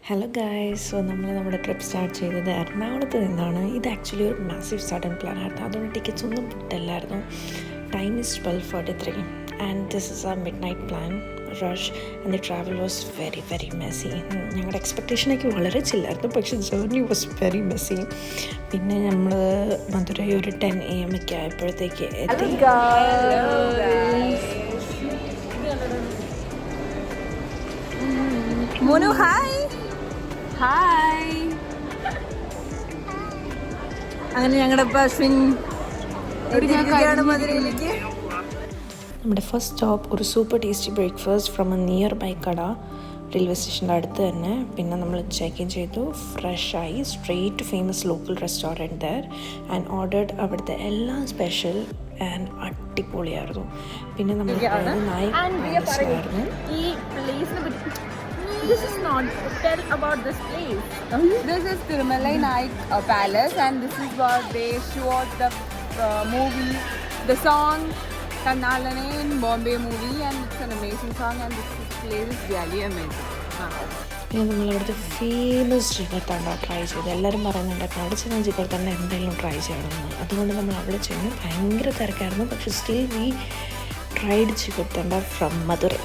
Hello guys. So നമ്മുടെ trip start ചെയ്തത് എറണാകുളത്ത് നിന്നാണ്. ഇത് ആക്ച്വലി ഒരു മാസീവ് സഡൻ പ്ലാൻ ആയിരുന്നു. അതുകൊണ്ട് ടിക്കറ്റ്സ് ഒന്നും കിട്ടില്ലായിരുന്നു. Time is 12:43 and this is a midnight plan rush and the travel was very very messy. ഞങ്ങളുടെ എക്സ്പെക്റ്റേഷനൊക്കെ വളരെ ചില്ലായിരുന്നു, പക്ഷേ ജേർണി വാസ് വെരി മെസ്സി. പിന്നെ നമ്മൾ മധുരൈ ഒരു 10 AM ഒക്കെ ആയപ്പോഴത്തേക്ക് എത്തി. Monu hi hi. അങ്ങനെ ഞങ്ങളുടെ മധുരയിലേക്ക്. നമ്മുടെ ഫസ്റ്റ് സ്റ്റോപ്പ് ഒരു super tasty breakfast from a nearby കട, റെയിൽവേ സ്റ്റേഷൻ്റെ അടുത്ത് തന്നെ. പിന്നെ നമ്മൾ ചെക്ക് ഇൻ ചെയ്തു, ഫ്രഷായി straight to famous local restaurant there and ordered. അവിടുത്തെ എല്ലാം സ്പെഷ്യൽ ആൻഡ് അടിപൊളിയായിരുന്നു. പിന്നെ നമ്മൾ ആയിരുന്നു. This is not tell about this place. This is Tirumalai Naik Palace, and this is what they shot the movie, the song Kannalane in Bombay movie, and it's an amazing song, and this place is really amazing. പിന്നെ നമ്മളവിടുത്തെ famous ജിഗർത്തണ്ട try ചെയ്തു. എല്ലാവരും പറയുന്നുണ്ടായിരുന്നു അവിടെ ചെന്ന് ജിഗർത്തണ്ട എന്തായാലും try ചെയ്യണമെന്ന്. അതുകൊണ്ട് നമ്മൾ അവിടെ ചെന്ന് ഭയങ്കര തിരക്കായിരുന്നു, പക്ഷെ still we tried jigarthanda from Madurai.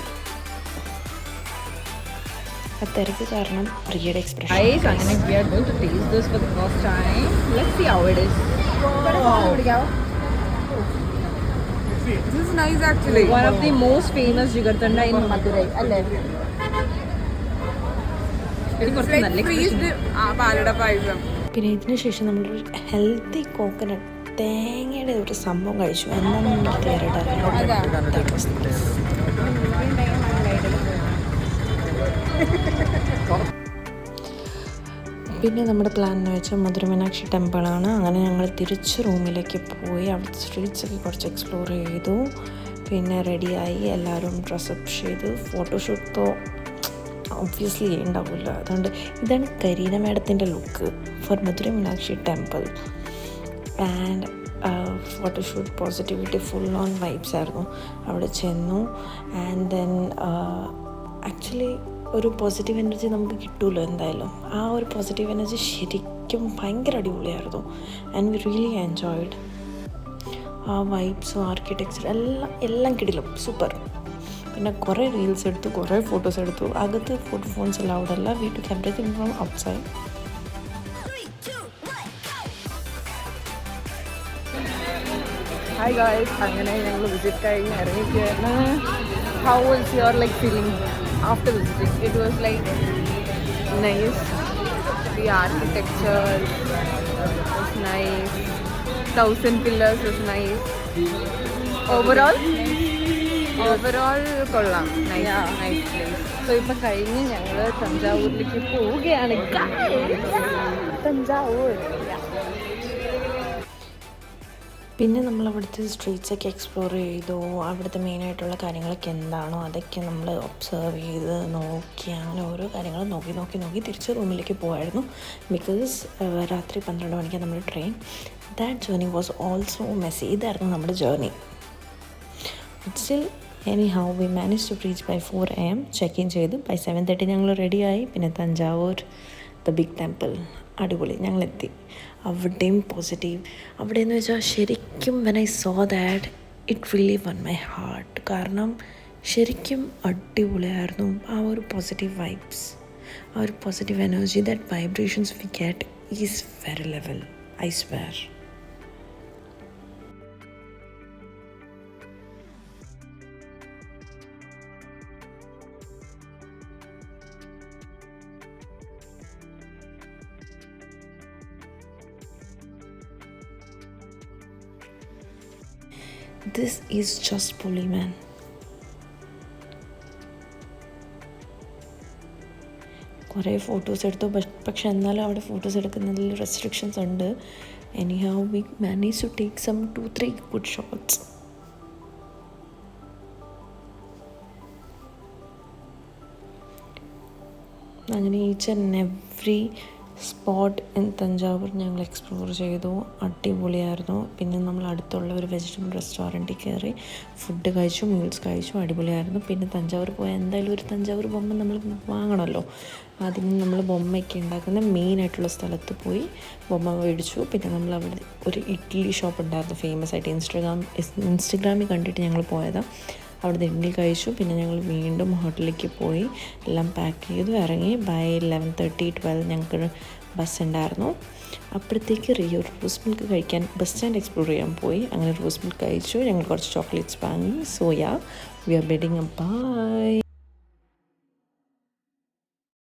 ആ തിരക്ക് കാരണം പ്രിയയുടെ എക്സ്പ്രഷൻ. അങ്ങനെ we are going to taste this for the first time. Let's see how it is. This is nice actually. One of the most famous jigarthanda in Madurai. Alle. പാലട പായസം. പിന്നെ ഇതിന് ശേഷം നമ്മളൊരു healthy coconut തേങ്ങയുടെ ഒരു സംഭവം കഴിച്ചു. എന്താണെന്ന് പിന്നെ നമ്മുടെ പ്ലാൻ എന്ന് വെച്ചാൽ മധുര മീനാക്ഷി ടെമ്പിളാണ്. അങ്ങനെ ഞങ്ങൾ തിരിച്ച് റൂമിലേക്ക് പോയി അവിടുത്തെ സ്ട്രീറ്റ്സൊക്കെ കുറച്ച് എക്സ്പ്ലോർ ചെയ്തു. പിന്നെ റെഡിയായി എല്ലാവരും ഡ്രസ്സപ്പ് ചെയ്ത്. ഫോട്ടോഷൂട്ടോ ഒബ്വിയസ്ലി ഉണ്ടാവില്ല, അതുകൊണ്ട് ഇതാണ് കരീന മാഡത്തിൻ്റെ look for Madurai Meenakshi temple. And photoshoot positivity full on vibes ആയിരുന്നു. അവിടെ ചെന്നു ആൻഡ് ദെൻ ആക്ച്വലി ഒരു പോസിറ്റീവ് എനർജി നമുക്ക് കിട്ടുമല്ലോ എന്തായാലും. ആ ഒരു പോസിറ്റീവ് എനർജി ശരിക്കും ഭയങ്കര അടിപൊളിയായിരുന്നു. And we really enjoyed. ആ വൈബ്സും ആർക്കിടെക്ചർ എല്ലാം കിടിലും സൂപ്പർ. പിന്നെ കുറേ റീൽസ് എടുത്തു, കുറേ ഫോട്ടോസ് എടുത്തു. അകത്ത് ഫോൺസ് എല്ലാം അവിടെ അല്ല, we took everything from outside. Hi guys, അങ്ങനെ ഞങ്ങൾ വിസിറ്റ് കഴിഞ്ഞ് ഇറങ്ങിക്കുകയാണ്. How was your feeling after visiting? It was nice. The architecture was nice. 1,000 pillars was nice. Overall കൊള്ളാം. Nice place. So ഇപ്പം കഴിഞ്ഞ് ഞങ്ങൾ തഞ്ചാവൂരിലേക്ക് പോവുകയാണ്. തഞ്ചാവൂർ. പിന്നെ നമ്മൾ അവിടുത്തെ സ്ട്രീറ്റ്സൊക്കെ എക്സ്പ്ലോർ ചെയ്തു. അവിടുത്തെ മെയിനായിട്ടുള്ള കാര്യങ്ങളൊക്കെ എന്താണോ അതൊക്കെ നമ്മൾ ഒബ്സർവ് ചെയ്ത് നോക്കി, അങ്ങനെ ഓരോ കാര്യങ്ങൾ നോക്കി തിരിച്ച് റൂമിലേക്ക് പോയായിരുന്നു. ബിക്കോസ് രാത്രി 12 മണിക്കാണ് നമ്മുടെ train. That journey was also messy. ഇതായിരുന്നു നമ്മുടെ journey. Still anyhow we manage to reach by 4 AM. Check in ചെയ്തു. ബൈ 7:30 ഞങ്ങൾ റെഡിയായി. പിന്നെ തഞ്ചാവൂർ ദ ബിഗ് ടെമ്പിൾ അടിപൊളി, ഞങ്ങളെത്തി. അവിടെയും പോസിറ്റീവ്. അവിടെയെന്ന് വെച്ചാൽ ശരിക്കും when I saw that it really won my heart. കാരണം ശരിക്കും അടിപൊളിയായിരുന്നു. ആ ഒരു പോസിറ്റീവ് വൈബ്സ്, ആ ഒരു positive energy, that vibrations we get is very level, I swear. This is just Puli, man. കുറേ ഫോട്ടോസ് എടുത്തു, പക്ഷെ എന്നാലും അവിടെ ഫോട്ടോസ് എടുക്കുന്നതിൽ റെസ്ട്രിക്ഷൻസ് ഉണ്ട്. Anyhow we manage to take some 2-3 good shots. അങ്ങനെ each and every spot in Thanjavur ഞങ്ങൾ explore ചെയ്തു. അടിപൊളിയായിരുന്നു. പിന്നെ നമ്മൾ അടുത്തുള്ള ഒരു വെജിറ്റബിൾ റെസ്റ്റോറൻറ്റിൽ കയറി ഫുഡ് കഴിച്ചു, മീൽസ് കഴിച്ചു. അടിപൊളിയായിരുന്നു. പിന്നെ തഞ്ചാവൂർ പോയാൽ എന്തായാലും ഒരു തഞ്ചാവൂർ ബൊമ്മ നമ്മൾ വാങ്ങണമല്ലോ. അതിന് നമ്മൾ ബൊമ്മയൊക്കെ ഉണ്ടാക്കുന്ന മെയിനായിട്ടുള്ള സ്ഥലത്ത് പോയി ബൊമ്മ മേടിച്ചു. പിന്നെ നമ്മൾ അവിടെ ഒരു ഇഡ്ഡലി ഷോപ്പ് ഉണ്ടായിരുന്നു ഫേമസ് ആയിട്ട്. ഇൻസ്റ്റഗ്രാമിൽ കണ്ടിട്ട് ഞങ്ങൾ പോയതാണ്. അവിടുന്ന് ഇഡ്ഡലി കഴിച്ചു. പിന്നെ ഞങ്ങൾ വീണ്ടും ഹോട്ടലിലേക്ക് പോയി എല്ലാം പാക്ക് ചെയ്തു ഇറങ്ങി. ബൈ 11:30-12 ഞങ്ങൾക്ക് ബസ് ഉണ്ടായിരുന്നു. അപ്പോഴത്തേക്ക് റോസ് മിൽക്ക് കഴിക്കാൻ ബസ് സ്റ്റാൻഡ് എക്സ്പ്ലോർ ചെയ്യാൻ പോയി. അങ്ങനെ റോസ് മിൽക്ക് കഴിച്ചു. ഞങ്ങൾ കുറച്ച് ചോക്ലേറ്റ്സ് വാങ്ങി. So yeah, we are bidding a by.